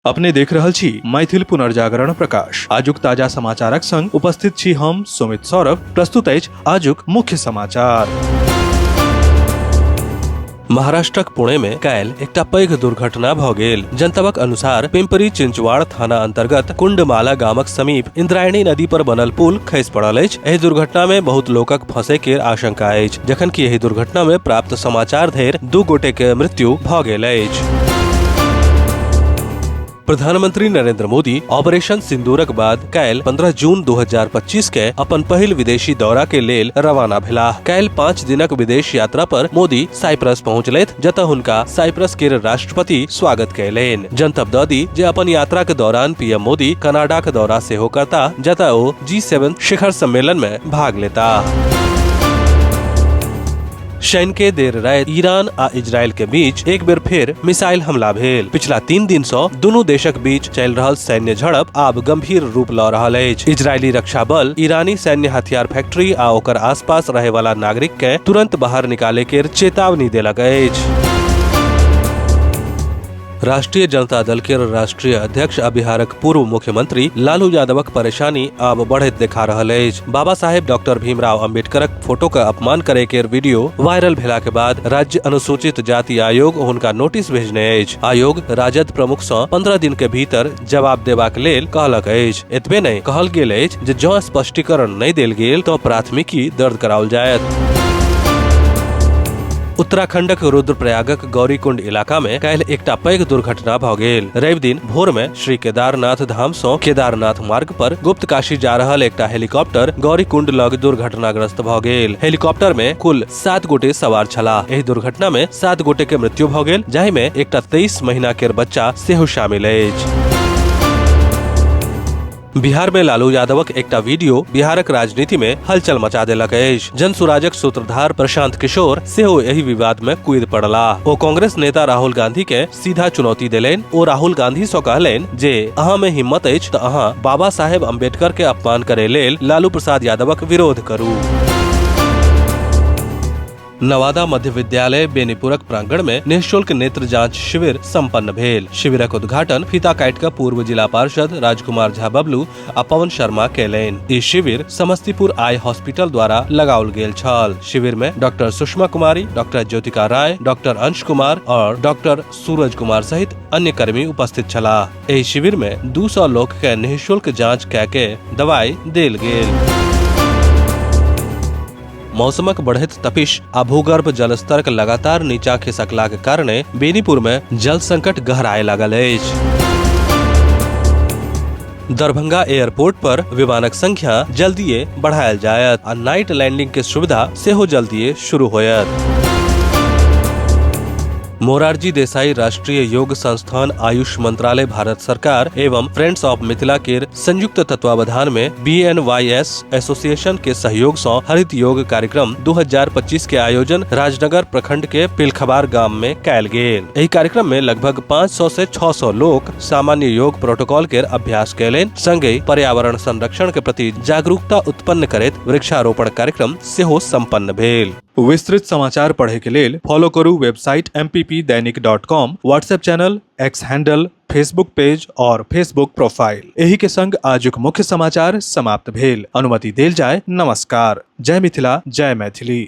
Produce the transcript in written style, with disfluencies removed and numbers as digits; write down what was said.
अपने देख रहल छी मैथिल पुनर्जागरण प्रकाश। आजुक ताजा समाचारक संग उपस्थित छी हम सुमित सौरभ। प्रस्तुत अछि आजुक मुख्य समाचार। महाराष्ट्रक पुणे में काल्हि एकटा पैघ दुर्घटना भऽ गेल। जनतबक अनुसार पिंपरी चिंचवाड़ थाना अंतर्गत कुंडमाला गामक समीप इंद्रायणी नदी पर बनल पुल खसि पड़ल अछि। एहि दुर्घटना में बहुत लोकक फंसे के आशंका अछि, जखन कि एहि दुर्घटना में प्राप्त समाचार धरि 2 गोटे के मृत्यु भऽ गेल अछि। प्रधानमंत्री नरेंद्र मोदी ऑपरेशन सिंदूरक बाद काल्हि 15 जून 2025 के अपन पहिल विदेशी दौरा के लेल रवाना भेलाह। काल्हि 5 दिनक विदेश यात्रा पर मोदी साइप्रस पहुंचलथि, जतऽ हुनका साइप्रस के राष्ट्रपति स्वागत कयलनि। जनतब दऽ दी जे अपन यात्रा के दौरान पीएम मोदी कनाडा के दौरा सेहो करताह, जतऽ ओ G7 शिखर सम्मेलन में भाग लेताह। शनि के देर राति ईरान आ इजरायल के बीच एक बेर फेर मिसाइल हमला भेल। पिछला 3 दिन सँ दुनू देशक बीच चलि रहल सैन्य झड़प आब गंभीर रूप लऽ रहल अछि। इजरायली रक्षा बल ईरानी सैन्य हथियार फैक्ट्री आ ओकर आसपास रहै वाला नागरिक के तुरंत बाहर निकाले के चेतावनी देलक अछि। राष्ट्रीय जनता दल के राष्ट्रीय अध्यक्ष आ बिहारक पूर्व मुख्यमंत्री लालू यादवक परेशानी आब बढ़ैत देखा रहल अछि। बाबा साहेब डॉक्टर भीमराव अम्बेडकरक फोटो के अपमान करे के वीडियो वायरल भेला के बाद राज्य अनुसूचित जाति आयोग हुनका नोटिस भेजने अछि। आयोग राजद प्रमुख सँ 15 दिन के भीतर जवाब देबाक लेल कहलक अछि। एतबे नहि कहल गेल अछि जे जँ स्पष्टीकरण नहि देल गेल तऽ प्राथमिकी दर्ज कराओल जायत। उत्तराखंडक रुद्रप्रयागक गौरीकुंड इलाका में काल्हि एकटा पैघ दुर्घटना भऽ गेल। रवि दिन भोर में श्री केदारनाथ धाम सँ केदारनाथ मार्ग पर गुप्त काशी जा रहल एकटा हेलीकॉप्टर गौरीकुंड लग दुर्घटनाग्रस्त भऽ गेल। हेलीकॉप्टर में कुल 7 गोटे सवार छलाह। एहि दुर्घटना में 7 गोटे के मृत्यु भऽ गेल, जाहि में एकटा 23 महीना के बच्चा सेहो शामिल अछि। बिहार में लालू यादवक एकटा वीडियो बिहारक राजनीति में हलचल मचा देलक अछि। जनसुराजक सूत्रधार प्रशांत किशोर सेहो एहि विवाद में कूदि पड़लाह। ओ कांग्रेस नेता राहुल गांधी के सीधा चुनौती देलनि। ओ राहुल गांधी सँ कहलनि जे अहाँ में हिम्मत अछि तऽ अहाँ बाबा साहेब अम्बेडकर के अपमान करे लेल लालू प्रसाद यादवक विरोध करू। नवादा मध्य विद्यालय बेनीपुरक प्रांगण में निःशुल्क नेत्र जांच शिविर संपन्न भेल। शिविरक उद्घाटन फीता काटि कऽ पूर्व जिला पार्षद राजकुमार झा बबलू आ पवन शर्मा केलनि। ई शिविर समस्तीपुर आई हॉस्पिटल द्वारा लगाओल गेल छल। शिविर में डॉक्टर सुषमा कुमारी, डॉक्टर ज्योतिका राय, डॉक्टर अंश कुमार और डॉक्टर सूरज कुमार सहित अन्य कर्मी उपस्थित छलाह। एहि शिविर में 200 लोक के निःशुल्क जांच कय के दवाई देल गेल। मौसमक बढ़ैत तपिश आ भूगर्भ जल स्तर लगातार नीचा खिसकलाक कारणे बेनीपुर में जल संकट गहराए लागल अछि। दरभंगा एयरपोर्ट पर विमानक संख्या जल्दीए बढ़ायल जायत आ नाइट लैंडिंग के सुविधा सेहो जल्दीए शुरू होयत। मोरारजी देसाई राष्ट्रीय योग संस्थान आयुष मंत्रालय भारत सरकार एवं फ्रेंड्स ऑफ मिथिला के संयुक्त तत्वावधान में BNYS एसोसिएशन के सहयोग सँ हरित योग कार्यक्रम 2025 के आयोजन राजनगर प्रखंड के पिलखबार गाम में कयल गेल। एहि कार्यक्रम में लगभग 500 से 600 लोक सामान्य योग प्रोटोकॉल के अभ्यास कयलनि, संगे पर्यावरण संरक्षण के प्रति जागरूकता उत्पन्न करैत वृक्षारोपण कार्यक्रम सेहो संपन्न भेल। विस्तृत समाचार पढ़े के लेल फॉलो करू website mppdainik.com, WhatsApp channel, x handle, Facebook page और फेसबुक प्रोफाइल। एही के संग आजुक मुख्य समाचार समाप्त भेल। अनुमति देल जाय। नमस्कार। जय मिथिला, जय मैथिली।